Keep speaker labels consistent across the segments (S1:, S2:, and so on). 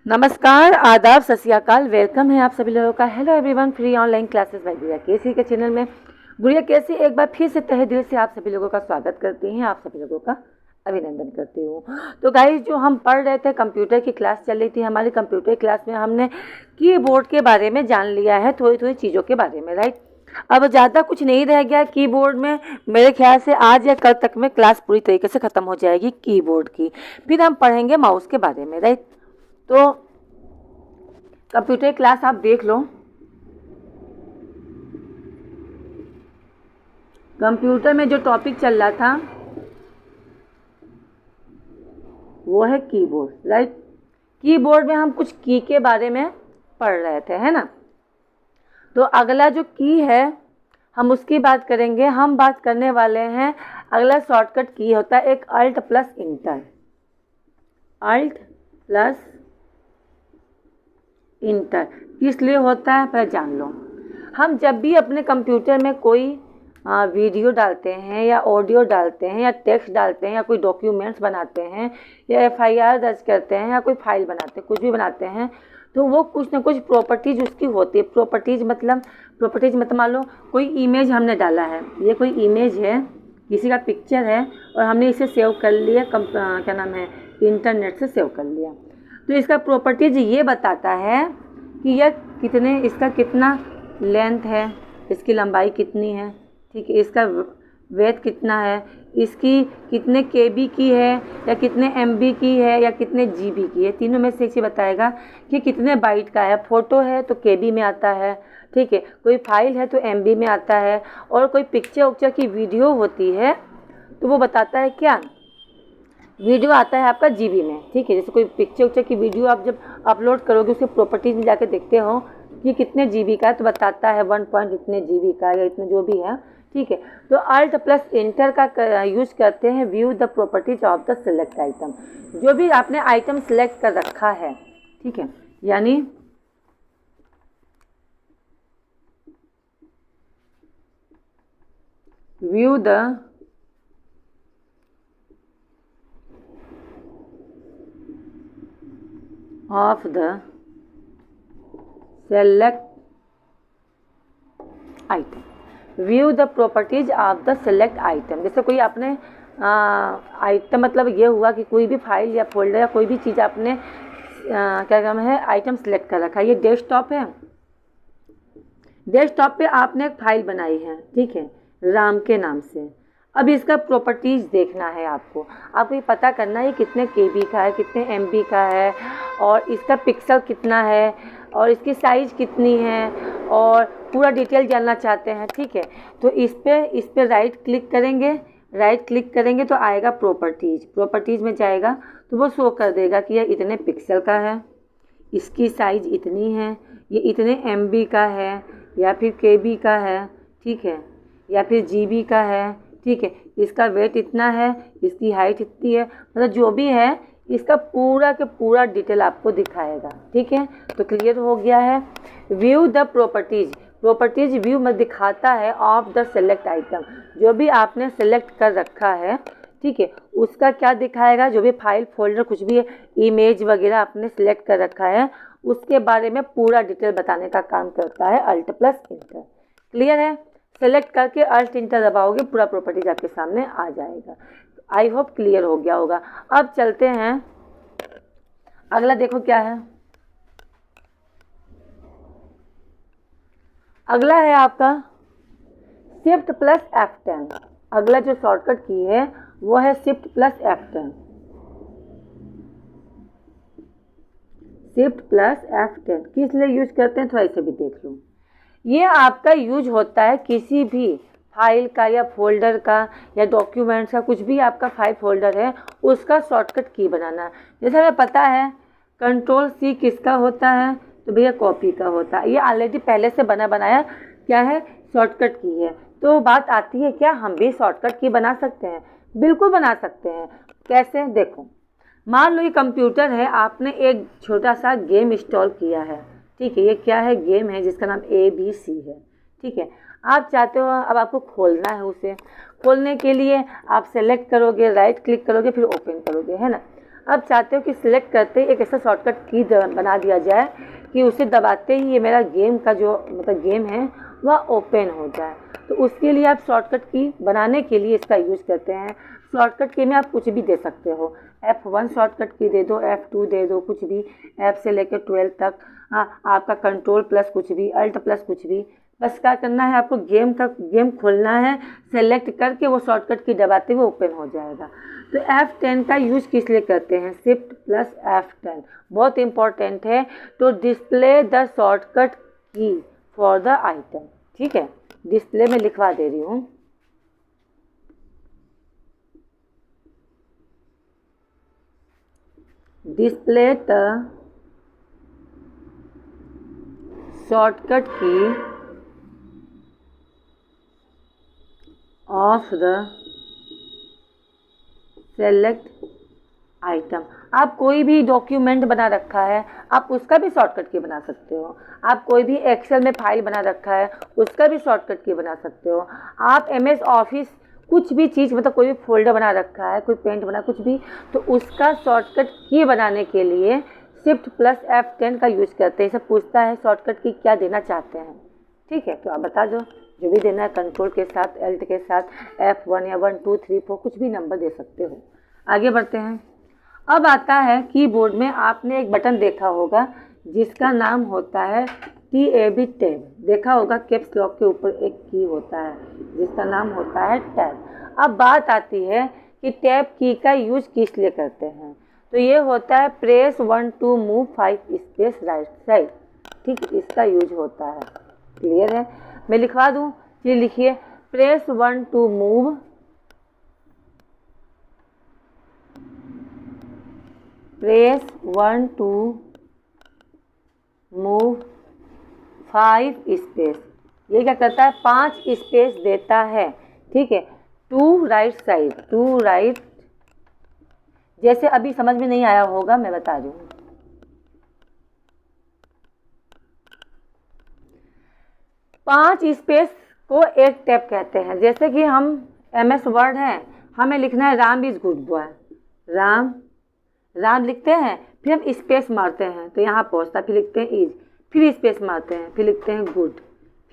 S1: नमस्कार, आदाब, सत श्री अकाल। वेलकम है आप सभी लोगों का। Hello everyone, free online classes bye गुड़िया केसी के चैनल में गुड़िया केसी एक बार फिर से तहे दिल से आप सभी लोगों का स्वागत करती हैं, आप सभी लोगों का अभिनंदन करती हूँ। तो गाइस, जो हम पढ़ रहे थे, कंप्यूटर की क्लास चल रही थी हमारी। कंप्यूटर क्लास में हमने कीबोर्ड के बारे में जान लिया है, थोड़ी थोड़ी चीज़ों के बारे में, राइट। अब ज़्यादा कुछ नहीं रह गया कीबोर्ड में। मेरे ख्याल से आज या कल तक में क्लास पूरी तरीके से ख़त्म हो जाएगी कीबोर्ड की। फिर हम पढ़ेंगे माउस के बारे में, राइट। तो कंप्यूटर क्लास आप देख लो। कंप्यूटर में जो टॉपिक चल रहा था वो है कीबोर्ड, राइट। कीबोर्ड में हम कुछ की के बारे में पढ़ रहे थे, है ना। तो अगला जो की है हम उसकी बात करेंगे। हम बात करने वाले हैं, अगला शॉर्टकट की होता है एक alt plus enter. Alt plus enter किस लिए होता है पहले जान लो। हम जब भी अपने कंप्यूटर में कोई वीडियो डालते हैं या ऑडियो डालते हैं या टेक्स्ट डालते हैं या कोई डॉक्यूमेंट्स बनाते हैं या एफआईआर दर्ज करते हैं या कोई फाइल बनाते हैं, कुछ भी बनाते हैं, तो वो कुछ ना कुछ प्रॉपर्टीज़ उसकी होती है। प्रॉपर्टीज़ मतलब मान लो कोई इमेज हमने डाला है, ये कोई इमेज है, किसी का पिक्चर है और हमने इसे सेव कर लिया, क्या नाम है, इंटरनेट से सेव कर लिया। तो इसका प्रॉपर्टीज ये बताता है कि यह इसका कितना लेंथ है, इसकी लंबाई कितनी है, ठीक है, इसका वेट कितना है, इसकी कितने केबी की है या कितने एमबी की है या कितने जीबी की है। तीनों में से एक चीज़ बताएगा कि कितने बाइट का है। फ़ोटो है तो केबी में आता है, ठीक है, कोई फाइल है तो एमबी में आता है, और कोई पिक्चर की वीडियो होती है तो वो बताता है क्या, वीडियो आता है आपका जीबी में, ठीक है। जैसे कोई पिक्चर की वीडियो आप जब अपलोड करोगे उसके प्रॉपर्टीज में जाके देखते हो कि कितने जीबी का है, तो बताता है 1 पॉइंट इतने जीबी का या इतने जो भी है, ठीक है। तो अल्ट प्लस इंटर का यूज़ करते हैं view the properties of the select item. जो भी आपने आइटम सिलेक्ट कर रखा है, ठीक है, यानी view the of the select item, view the properties of the select item। जैसे कोई आपने आइटम मतलब ये हुआ कि कोई भी फाइल या फोल्डर या कोई भी चीज़ आपने क्या नाम है आइटम सेलेक्ट कर रखा है। ये डेस्कटॉप है, डेस्कटॉप पे आपने एक फाइल बनाई है, ठीक है, राम के नाम से। अब इसका प्रॉपर्टीज़ देखना है आपको ये पता करना है कितने केबी का है, कितने एमबी का है, और इसका पिक्सल कितना है, और इसकी साइज़ कितनी है, और पूरा डिटेल जानना चाहते हैं, ठीक है। तो इस पे राइट क्लिक करेंगे तो आएगा प्रॉपर्टीज़ में जाएगा तो वो शो कर देगा कि यह इतने पिक्सल का है, इसकी साइज़ इतनी है, ये इतने एमबी का है या फिर केबी का है, ठीक है, या फिर जीबी का है, ठीक है, इसका वेट इतना है, इसकी हाइट इतनी है, मतलब जो भी है इसका पूरा के पूरा डिटेल आपको दिखाएगा, ठीक है। तो क्लियर हो गया है। व्यू द प्रॉपर्टीज व्यू में दिखाता है ऑफ द सेलेक्ट आइटम, जो भी आपने सेलेक्ट कर रखा है, ठीक है, उसका क्या दिखाएगा। जो भी फाइल फोल्डर कुछ भी इमेज वगैरह आपने सेलेक्ट कर रखा है उसके बारे में पूरा डिटेल बताने का काम करता है अल्ट प्लस इंटर। क्लियर है। सेलेक्ट करके अल्ट इंटर दबाओगे पूरा प्रॉपर्टीज आपके सामने आ जाएगा। आई होप क्लियर हो गया होगा। अब चलते हैं अगला, देखो क्या है। अगला है आपका शिफ्ट प्लस F10। अगला जो शॉर्टकट की है वो है shift plus F10। Shift plus F10 किस लिए यूज करते हैं थोड़ा इसे भी देख लो। ये आपका यूज होता है किसी भी फाइल का या फोल्डर का या डॉक्यूमेंट्स का, कुछ भी आपका फाइल फोल्डर है उसका शॉर्टकट की बनाना। जैसे हमें पता है कंट्रोल C किसका होता है, तो भैया कॉपी का होता है। ये ऑलरेडी पहले से बनाया क्या है, शॉर्टकट की है। तो बात आती है क्या हम भी शॉर्टकट की बना सकते हैं? बिल्कुल बना सकते हैं। कैसे, देखो, मान लो ये कंप्यूटर है, आपने एक छोटा सा गेम इंस्टॉल किया है, ठीक है। ये क्या है, गेम है जिसका नाम ABC है, ठीक है। आप चाहते हो अब आपको खोलना है, उसे खोलने के लिए आप सेलेक्ट करोगे, राइट क्लिक करोगे, फिर ओपन करोगे, है ना। अब चाहते हो कि सिलेक्ट करते ही एक ऐसा शॉर्टकट की बना दिया जाए कि उसे दबाते ही ये मेरा गेम का जो मतलब गेम है वह ओपन हो जाए। तो उसके लिए आप शॉर्टकट की बनाने के लिए इसका यूज़ करते हैं। शॉर्टकट की में आप कुछ भी दे सकते हो, F1 शॉर्टकट की दे दो, F2 दे दो, कुछ भी, F से लेकर 12 तक। हाँ, आपका कंट्रोल प्लस कुछ भी, अल्ट प्लस कुछ भी। बस क्या करना है आपको, गेम खोलना है, सेलेक्ट करके वो शॉर्टकट की दबाते हुए ओपन हो जाएगा। तो F10 का यूज़ किस लिए करते हैं, शिफ्ट प्लस F10 बहुत इंपॉर्टेंट है। तो डिस्प्ले द शॉर्टकट की फॉर द आइटम, ठीक है, डिस्प्ले में लिखवा दे रही हूँ। डिस्प्ले द शॉर्टकट की ऑफ द सेलेक्ट आइटम। आप कोई भी डॉक्यूमेंट बना रखा है, आप उसका भी शॉर्टकट की बना सकते हो। आप कोई भी एक्सेल में फाइल बना रखा है, उसका भी शॉर्टकट की बना सकते हो। आप MS ऑफिस कुछ भी चीज़ मतलब कोई भी फोल्डर बना रखा है, कोई पेंट बना कुछ भी, तो उसका शॉर्टकट की बनाने के लिए शिफ्ट प्लस F10 का यूज़ करते हैं। इसे पूछता है शॉर्टकट की क्या देना चाहते हैं, ठीक है, तो आप बता दो जो भी देना है, कंट्रोल के साथ, अल्ट के साथ, F1 या 1 2 3 4 कुछ भी नंबर दे सकते हो। आगे बढ़ते हैं। अब आता है कीबोर्ड में आपने एक बटन देखा होगा जिसका नाम होता है टैब। देखा होगा कैप्स लॉक के ऊपर एक की होता है जिसका नाम होता है टैब। अब बात आती है कि टैब की का यूज किस लिए करते हैं। तो ये होता है press 1 to move 5 space right side, ठीक, इसका यूज होता है। क्लियर है, मैं लिखवा दूँ, ये लिखिए, press 1 to move, press 1 to move 5 space. ये क्या करता है, 5 स्पेस देता है, ठीक है, to right side, to right. जैसे अभी समझ में नहीं आया होगा, मैं बता रही हूँ। पांच स्पेस को एक टैब कहते हैं। जैसे कि हम MS वर्ड है, हमें लिखना है Ram is good boy, Ram, Ram लिखते हैं, फिर हम स्पेस मारते हैं तो यहाँ पहुँचता, फिर लिखते हैं इज, फिर स्पेस मारते हैं, फिर लिखते हैं गुड,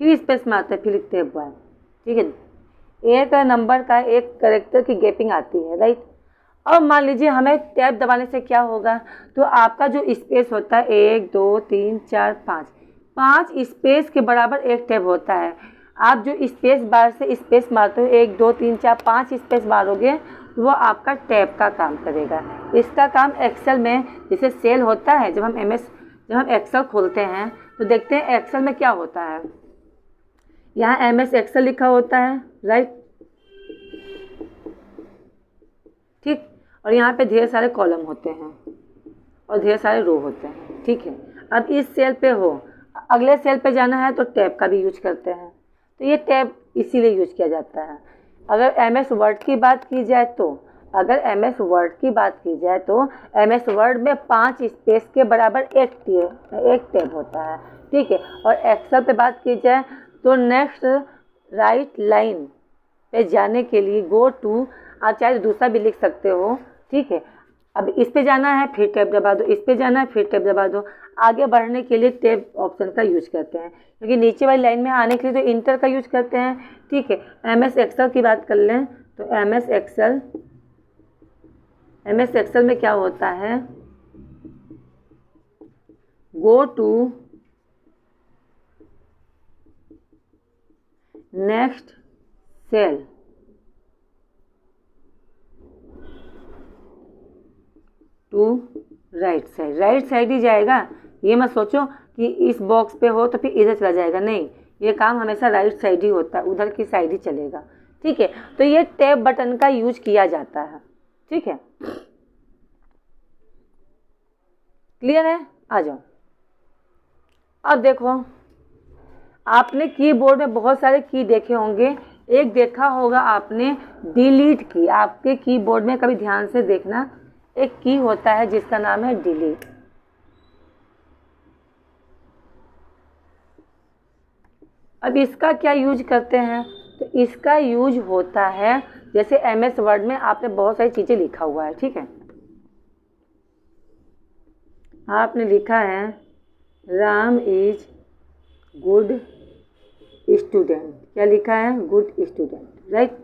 S1: फिर स्पेस मारते हैं, फिर लिखते हैं बॉय, ठीक है। एक नंबर का एक कैरेक्टर की गैपिंग आती है, राइट। अब मान लीजिए हमें टैब दबाने से क्या होगा, तो आपका जो स्पेस होता है 1 2 3 4 5, 5 स्पेस के बराबर एक टैब होता है। आप जो स्पेस बार से स्पेस मारते हो, 1 2 3 4 5 स्पेस मारोगे, वो आपका टैब का काम करेगा। इसका काम एक्सेल में जैसे सेल होता है, जब हम एक्सेल खोलते हैं तो देखते हैं एक्सेल में क्या होता है, यहाँ MS एक्सेल लिखा होता है, राइट, ठीक, और यहाँ पे ढेर सारे कॉलम होते हैं और ढेर सारे रो होते हैं, ठीक है। अब इस सेल पे हो, अगले सेल पे जाना है तो टैब का भी यूज करते हैं। तो ये टैब इसीलिए यूज किया जाता है। अगर MS वर्ड की बात की जाए तो, अगर MS वर्ड की बात की जाए तो MS वर्ड में 5 स्पेस के बराबर एक टैब होता है, ठीक है। और एक्सेल पे बात की जाए तो नेक्स्ट राइट लाइन पे जाने के लिए गो टू, आप चाहे दूसरा भी लिख सकते हो, ठीक है। अब इस पे जाना है, फिर टैब दबा दो, इस पे जाना है, फिर टैब दबा दो। आगे बढ़ने के लिए टैब ऑप्शन का यूज करते हैं, क्योंकि नीचे वाली लाइन में आने के लिए तो इंटर का यूज करते हैं, ठीक है। MS एक्सेल की बात कर लें तो MS एक्सेल में क्या होता है, go to next cell, to right side, right side ही जाएगा। ये मत सोचो कि इस बॉक्स पे हो तो फिर इधर चला जाएगा, नहीं, ये काम हमेशा राइट साइड ही होता है, उधर की साइड ही चलेगा, ठीक है। तो ये टैब बटन का यूज किया जाता है, ठीक है। क्लियर है, आ जाओ। अब देखो, आपने कीबोर्ड में बहुत सारे की देखे होंगे, एक देखा होगा आपने डिलीट की। आपके कीबोर्ड में कभी ध्यान से देखना, एक की होता है जिसका नाम है डिलीट। अब इसका क्या यूज करते हैं, तो इसका यूज होता है जैसे MS वर्ड में आपने बहुत सारी चीज़ें लिखा हुआ है, ठीक है। आपने लिखा है राम इज गुड स्टूडेंट। क्या लिखा है? Good student, right.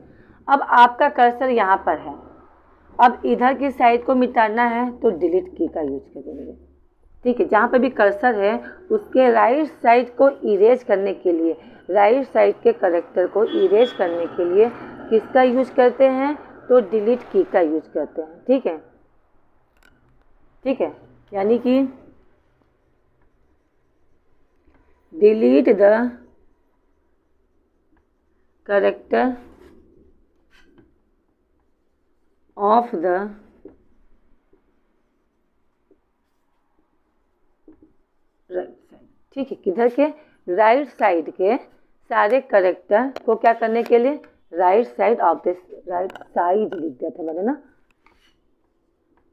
S1: अब आपका कर्सर यहाँ पर है। अब इधर की साइड को मिटाना है तो डिलीट की का यूज करेंगे, ठीक है। जहाँ पे भी कर्सर है उसके राइट साइड को इरेज करने के लिए, राइट साइड के करेक्टर को इरेज करने के लिए किसका यूज करते हैं? तो डिलीट की का यूज करते हैं, ठीक है, ठीक है। यानी कि delete the character of the right side, ठीक है। किधर के? राइट साइड के सारे करेक्टर को क्या करने के लिए? Right side of this, right side लिख दिया था मैंने ना,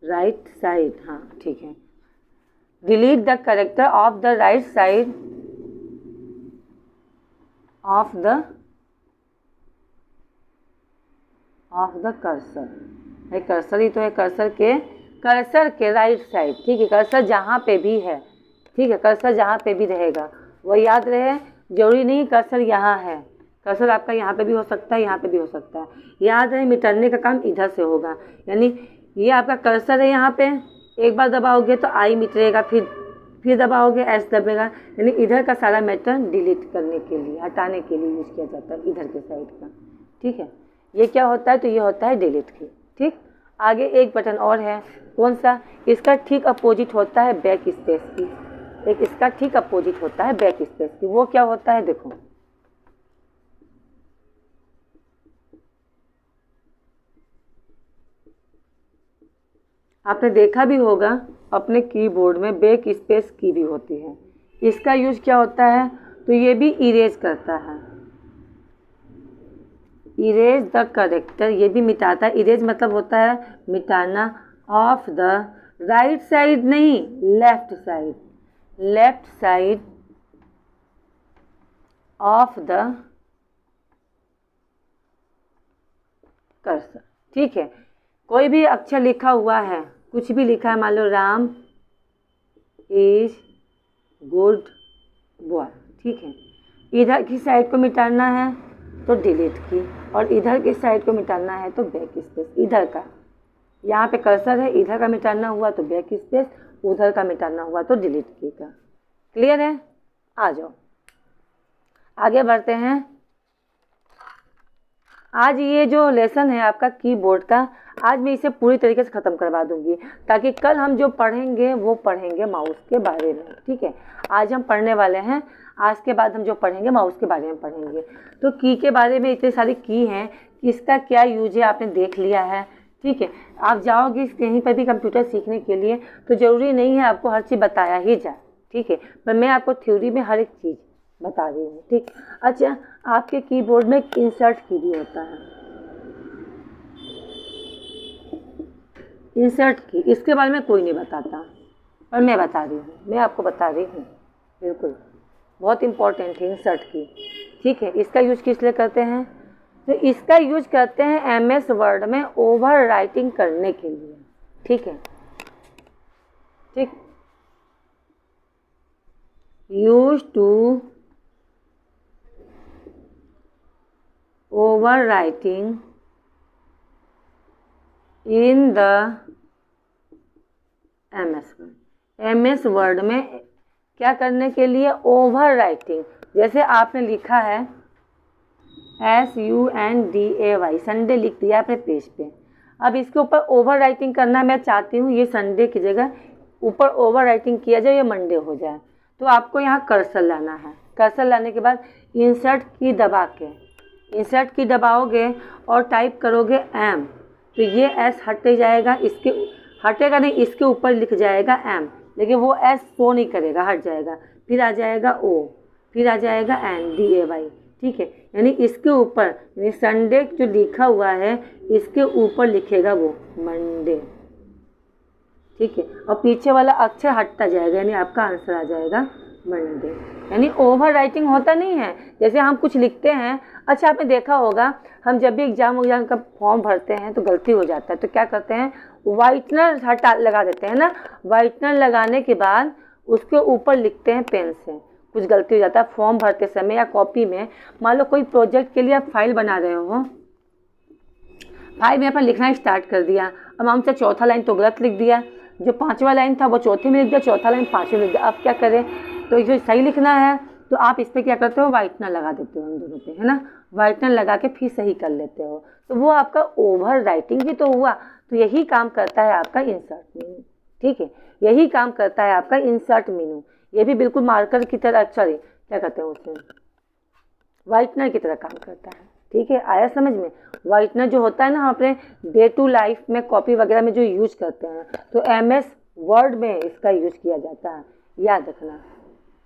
S1: राइट साइड, हाँ ठीक है। Delete the character of the right side of the cursor. Cursor ही तो है, कर्सर के राइट साइड, ठीक है। कर्सर जहाँ पे भी है, ठीक है, कर्सर जहाँ पे भी रहेगा वो याद रहे। जरूरी नहीं कर्सर यहाँ है, कर्सर आपका यहाँ पे भी हो सकता है, यहाँ पे भी हो सकता है। याद रहे मिटाने का काम इधर से होगा। यानी ये आपका कर्सर है यहाँ पे, एक बार दबाओगे तो आई मिटेगा, फिर दबाओगे एस दबेगा। यानी इधर का सारा मैटर डिलीट करने के लिए, हटाने के लिए यूज किया जाता है इधर के साइड का, ठीक है। ये क्या होता है? तो ये होता है डिलीट की, ठीक। आगे एक बटन और है, कौन सा? इसका ठीक अपोजिट होता है बैक स्पेस की। एक इसका ठीक अपोजिट होता है बैक स्पेस की। वो क्या होता है? देखो, आपने देखा भी होगा अपने कीबोर्ड में बैक स्पेस की भी होती है। इसका यूज क्या होता है? तो ये भी इरेज करता है, इरेज द करेक्टर, ये भी मिटाता है। इरेज मतलब होता है मिटाना, ऑफ द राइट साइड नहीं, left side, left side of the cursor, ठीक है। कोई भी अक्षर लिखा हुआ है, कुछ भी लिखा है, मान लो राम इज गुड बॉय, ठीक है। इधर की साइड को मिटाना है तो डिलीट की, और इधर की साइड को मिटाना है तो बैक स्पेस। इधर का, यहाँ पे कर्सर है, इधर का मिटाना हुआ तो बैक स्पेस, उधर का मिटाना हुआ तो डिलीट की का। क्लियर है? आ जाओ आगे बढ़ते हैं। आज ये जो लेसन है आपका कीबोर्ड का, आज मैं इसे पूरी तरीके से ख़त्म करवा दूंगी, ताकि कल हम जो पढ़ेंगे वो पढ़ेंगे माउस के बारे में, ठीक है। आज हम पढ़ने वाले हैं, आज के बाद हम जो पढ़ेंगे माउस के बारे में पढ़ेंगे। तो की के बारे में इतने सारी की हैं, इसका क्या यूज है आपने देख लिया है, ठीक है। आप जाओगे कहीं पर भी कंप्यूटर सीखने के लिए तो ज़रूरी नहीं है आपको हर चीज़ बताया ही जाए, ठीक है, पर मैं आपको थ्योरी में हर एक चीज़ बता रही हूँ, ठीक। अच्छा, आपके कीबोर्ड में एक इंसर्ट की भी होता है, इंसर्ट की, इसके बारे में कोई नहीं बताता, पर मैं बता रही हूँ, मैं आपको बता रही हूँ, बिल्कुल बहुत इम्पोर्टेंट है इंसर्ट की, ठीक है। इसका यूज किस लिए करते हैं? तो इसका यूज करते हैं MS वर्ड में ओवर राइटिंग करने के लिए, ठीक है, ठीक। Use to over writing in the MS word में क्या करने के लिए? Over writing. जैसे आपने लिखा है SUNDAY, संडे लिख दिया आपने पेज पे, अब इसके ऊपर ओवर राइटिंग करना मैं चाहती हूँ, ये संडे की जगह ऊपर ओवर राइटिंग किया जाए, ये मंडे हो जाए। तो आपको यहाँ कर्सर लाना है, कर्सर लाने के बाद इंसर्ट की दबा के, इंसर्ट की दबाओगे और टाइप करोगे M, तो ये S हट जाएगा, इसके हटेगा नहीं, इसके ऊपर लिख जाएगा M, लेकिन वो S शो नहीं करेगा, हट जाएगा। फिर आ जाएगा O, फिर आ जाएगा NDAY, ठीक है। यानी इसके ऊपर, यानी संडे जो लिखा हुआ है इसके ऊपर लिखेगा वो मंडे, ठीक है, और पीछे वाला अक्षर हटता जाएगा, यानी आपका आंसर आ जाएगा मंडे। यानी ओवर राइटिंग होता नहीं है। जैसे हम कुछ लिखते हैं, अच्छा आपने देखा होगा हम जब भी एग्जाम का फॉर्म भरते हैं तो गलती हो जाता है, तो क्या करते हैं वाइटनर हटा लगा देते हैं ना, वाइटनर लगाने के बाद उसके ऊपर लिखते हैं पेन से। कुछ गलती हो जाता है फॉर्म भरते समय या कॉपी में, मान लो कोई प्रोजेक्ट के लिए आप फाइल बना रहे हो, फाइल में अपन लिखना स्टार्ट कर दिया, अब हमसे चौथा लाइन तो गलत लिख दिया, जो 5वां लाइन था वो चौथे में लिख दिया, चौथा लाइन 5वें लिख दिया। अब क्या करें, तो जो सही लिखना है तो आप इस पर क्या करते हो, वाइटनर लगा देते हो इन दोनों पे, है ना, वाइटनर लगा के फिर सही कर लेते हो, तो वो आपका ओवर राइटिंग भी तो हुआ। तो यही काम करता है आपका इंसर्ट मेनू, ठीक है, यही काम करता है आपका इंसर्ट मेनू। ये भी बिल्कुल मार्कर की तरह, सॉरी क्या कहते हैं उसे, वाइटनर की तरह काम करता है, ठीक है, आया समझ में। वाइटनर जो होता है ना हम अपने डे टू लाइफ में कॉपी वगैरह में जो यूज करते हैं, तो MS वर्ड में इसका यूज किया जाता है, याद रखना,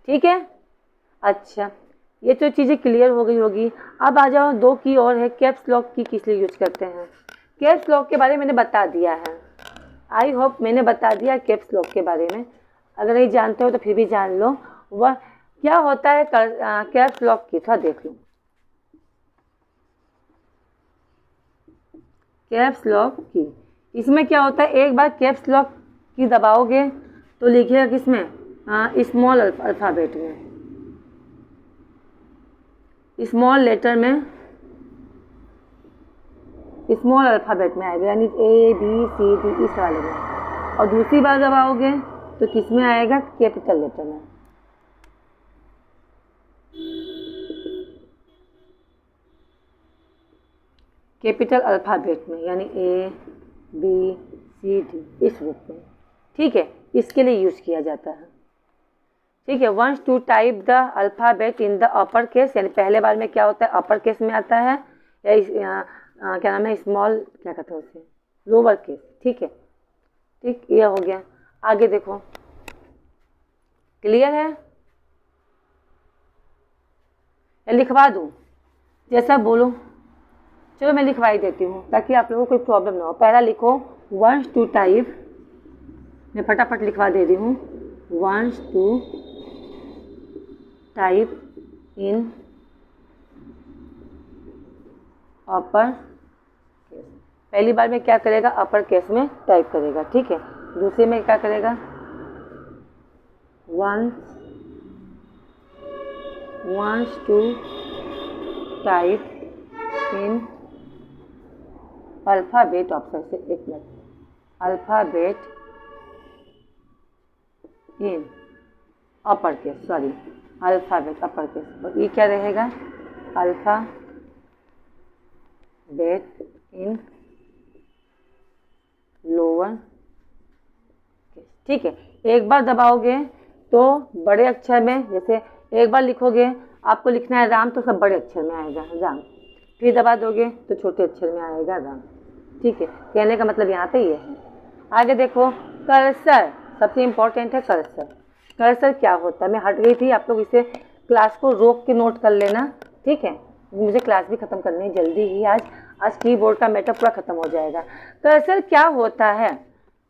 S1: ठीक है। अच्छा, ये तो चीज़ें क्लियर हो गई होगी। अब आ जाओ, 2 की और है, कैप्स लॉक की किस लिए यूज करते हैं। कैप्स लॉक के बारे में मैंने बता दिया है, आई होप मैंने बता दिया कैप्स लॉक के बारे में, अगर नहीं जानते हो तो फिर भी जान लो। वह क्या होता है कैप्स लॉक की, थोड़ा देख लो। कैप्स लॉक की, इसमें क्या होता है, एक बार कैप्स लॉक की दबाओगे तो लिखिएगा किसमें, स्मॉल अल्फ़ाबेट में, स्मॉल लेटर में, स्मॉल अल्फ़ाबेट में आएगा, यानी ABCD इस वाले में। और दूसरी बार दबाओगे तो किस में आएगा, कैपिटल लेटर में। कैपिटल अल्फ़ाबेट में, यानी ABCD इस रूप में, ठीक है, इसके लिए यूज़ किया जाता है, ठीक है। Once to type the alphabet in the upper case, यानी पहले बार में क्या होता है, अपर केस में आता है, या क्या नाम है, स्मॉल क्या कहते हैं उसे, लोअर केस, ठीक है, ठीक, ये हो गया। आगे देखो, क्लियर है, या लिखवा दूँ, जैसा बोलो, चलो मैं लिखवाई देती हूँ ताकि आप लोगों को कोई प्रॉब्लम ना हो। पहला लिखो वंस टू टाइप, मैं फटाफट लिखवा दे रही हूँ, once to type in upper case. पहली बार में क्या करेगा, अपर केस में टाइप करेगा, ठीक है। दूसरे में क्या करेगा, once to type in alphabet, option से एक minute, alphabet in upper case, sorry alphabet upper case, और ये क्या रहेगा, अल्फ़ाबेट इन लोअर केस, ठीक है। एक बार दबाओगे तो बड़े अक्षर में, जैसे एक बार लिखोगे आपको लिखना है राम, तो सब बड़े अक्षर में आएगा राम, फिर दबा दोगे तो छोटे अक्षर में आएगा राम, ठीक है। कहने का मतलब यहाँ पे ये है। आगे देखो, कर्सर, सबसे इम्पोर्टेंट है कर्सर। कर्सर क्या होता है, मैं हट गई थी, आप लोग इसे क्लास को रोक के नोट कर लेना, ठीक है, मुझे क्लास भी ख़त्म करनी है जल्दी ही, आज कीबोर्ड का मैटर पूरा ख़त्म हो जाएगा। कर्सर क्या होता है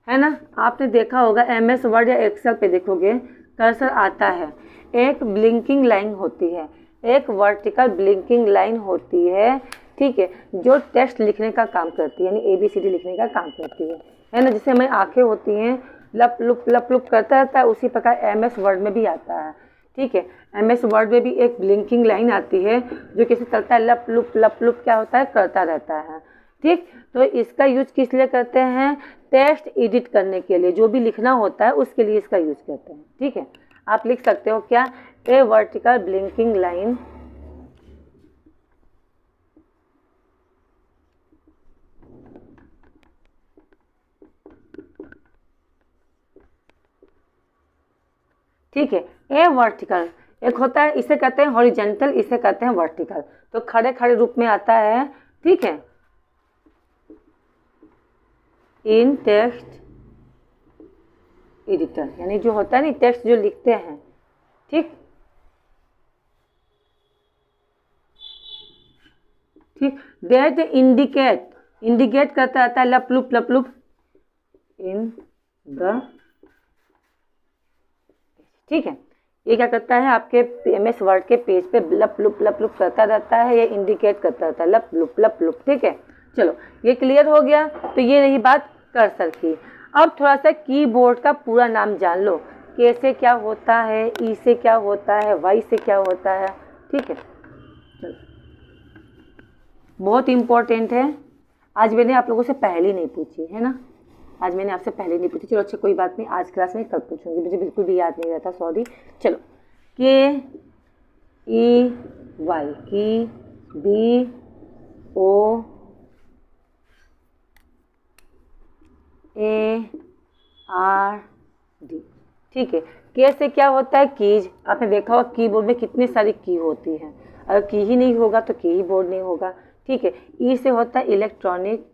S1: ना, आपने देखा होगा MS वर्ड या एक्सेल पे देखोगे कर्सर आता है, एक ब्लिंकिंग लाइन होती है, एक वर्टिकल ब्लिंकिंग लाइन होती है, ठीक है, जो टेक्स्ट लिखने का काम करती है, यानी ABCD लिखने का काम करती है ना। जैसे हमारी आंखें होती हैं, लप लुप करता रहता है, उसी प्रकार MS वर्ड में भी आता है, ठीक है। MS वर्ड में भी एक ब्लिंकिंग लाइन आती है जो कैसे चलता है, लप लुप क्या होता है, करता रहता है, ठीक। तो इसका यूज किस लिए करते हैं, टेक्स्ट एडिट करने के लिए, जो भी लिखना होता है उसके लिए इसका यूज करते हैं, ठीक है। आप लिख सकते हो क्या, ए वर्टिकल ब्लिंकिंग लाइन ठीक है। ए वर्टिकल एक होता है, इसे कहते हैं हॉरिजेंटल, इसे कहते हैं वर्टिकल, तो खड़े खड़े रूप में आता है, ठीक है, इन टेक्स्ट एडिटर, यानी जो होता है ना टेक्स्ट जो लिखते हैं, ठीक ठीक। दैट इंडिकेट करता रहता है लप लुप इन द, ठीक है। ये क्या करता है, आपके MS वर्ड के पेज पे लप लुप करता रहता है, ये इंडिकेट करता रहता है लप लुप, ठीक है। चलो ये क्लियर हो गया। तो ये रही बात कर्सर की। अब थोड़ा सा कीबोर्ड का पूरा नाम जान लो, के से क्या होता है, ई से क्या होता है, वाई से क्या होता है। ठीक है, चलो बहुत इम्पोर्टेंट है। आज मैंने आप लोगों से पहले नहीं पूछी है ना, आज मैंने आपसे पहले नहीं पूछी। चलो अच्छा कोई बात नहीं, आज क्लास में कल पूछूंगी, मुझे बिल्कुल भी याद नहीं रहता, सॉरी। चलो, K E Y, key B O A R D. ठीक है, के से क्या होता है, कीज। आपने देखा होगा कीबोर्ड में कितनी सारी की होती हैं, अगर की ही नहीं होगा तो कीबोर्ड नहीं होगा। ठीक है, ई से होता है इलेक्ट्रॉनिक,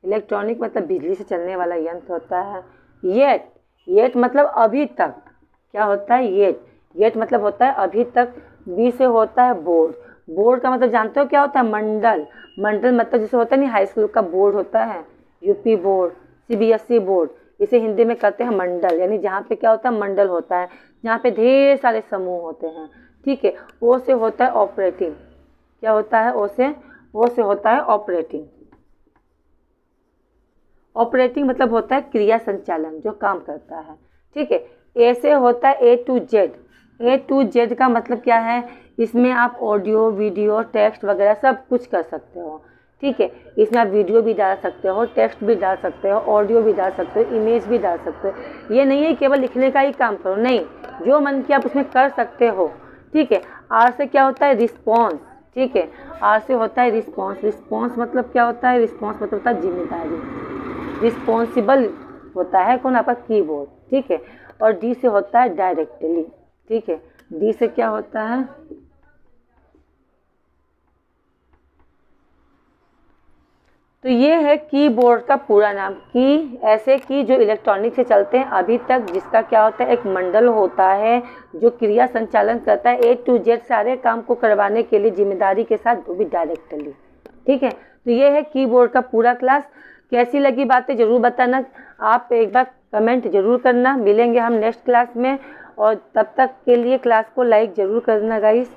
S1: इलेक्ट्रॉनिक मतलब बिजली से चलने वाला यंत्र होता है। येट, येट मतलब अभी तक, क्या होता है, येट, येट मतलब होता है अभी तक। बी से होता है बोर्ड, बोर्ड का मतलब जानते हो क्या होता है, मंडल, मंडल मतलब जैसे होता है नहीं हाई स्कूल का बोर्ड होता है, यूपी बोर्ड, सीबीएसई बोर्ड, इसे हिंदी में कहते हैं मंडल, यानी जहाँ पे क्या होता है, मंडल होता है, जहाँ पे ढेर सारे समूह होते हैं। ठीक है, ओ से होता है ऑपरेटिंग, क्या होता है, ओ से होता है ऑपरेटिंग। ऑपरेटिंग मतलब होता है क्रिया संचालन, जो काम करता है। ठीक है, ए से होता है A to Z, A to Z का मतलब क्या है, इसमें आप ऑडियो वीडियो टेक्स्ट वगैरह सब कुछ कर सकते हो। ठीक है, इसमें आप वीडियो भी डाल सकते हो, टेक्स्ट भी डाल सकते हो, ऑडियो भी डाल सकते हो, इमेज भी डाल सकते हो। ये नहीं है केवल लिखने का ही काम करो, नहीं, जो मन किया आप उसमें कर सकते हो। ठीक है, आर से क्या होता है, रिस्पॉन्स। ठीक है, आर से होता है रिस्पॉन्स, रिस्पॉन्स मतलब क्या होता है, रिस्पॉन्स मतलब होता है जिम्मेदारी, रिस्पॉन्सिबल होता है कौन, आपका कीबोर्ड। ठीक है, और डी से होता है डायरेक्टली। ठीक है, डी से क्या होता है, तो ये है कीबोर्ड का पूरा नाम। की ऐसे की जो इलेक्ट्रॉनिक से चलते हैं अभी तक, जिसका क्या होता है, एक मंडल होता है जो क्रिया संचालन करता है, ए टू जेड सारे काम को करवाने के लिए जिम्मेदारी के साथ, वो भी डायरेक्टली। ठीक है, तो ये है कीबोर्ड का पूरा क्लास। कैसी लगी बातें ज़रूर बताना, आप एक बार कमेंट जरूर करना। मिलेंगे हम नेक्स्ट क्लास में, और तब तक के लिए क्लास को लाइक ज़रूर करना गाइस।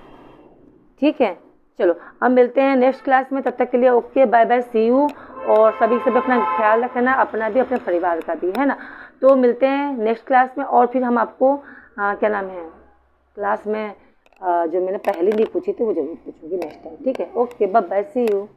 S1: ठीक है, चलो हम मिलते हैं नेक्स्ट क्लास में, तब तक के लिए okay, bye bye, see you. और सभी अपना ख्याल रखना, अपना भी अपने परिवार का भी, है ना। तो मिलते हैं नेक्स्ट क्लास में, और फिर हम आपको क्या नाम है, क्लास में जो मैंने पहले नहीं पूछी थी वो जरूर पूछूंगी नेक्स्ट टाइम। ठीक है, okay, bye bye, see you.